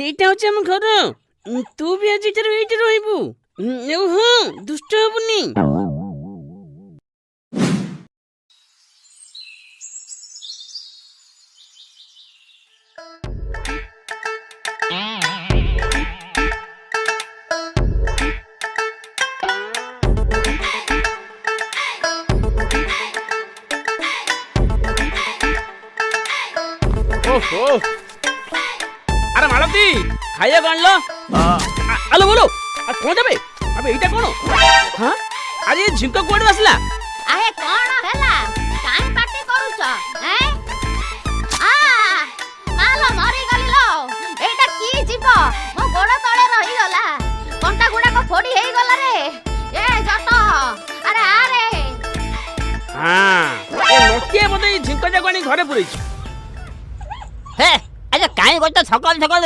এইটা হচ্ছে আমার ঘর। তু বি আজ এটার এইটা রইবু। হ্যাঁ দুষ্ট হবনি। ওহো আরে মালতী খাইয়া গানলো আলো বলো আর কোন যাবে আবে এইটা কোন হ্যাঁ আরে ঝিঙ্ক কোড়ে আসলা আরে কোন হেলা কাই পাটি করুছ মালো মরি গলিলো এইটা কি জীব মো গোড় তଳେ রহি গলা কଣ୍ଟା গুড়াକ ফোড়ি হেই গলা রে এ জট আরে আরে হ্যাঁ এ নটিয়ে বদে ঝিঙ্ক জাগানি ঘরে পুরেছি হে আজ কাই গত সকাল সকাল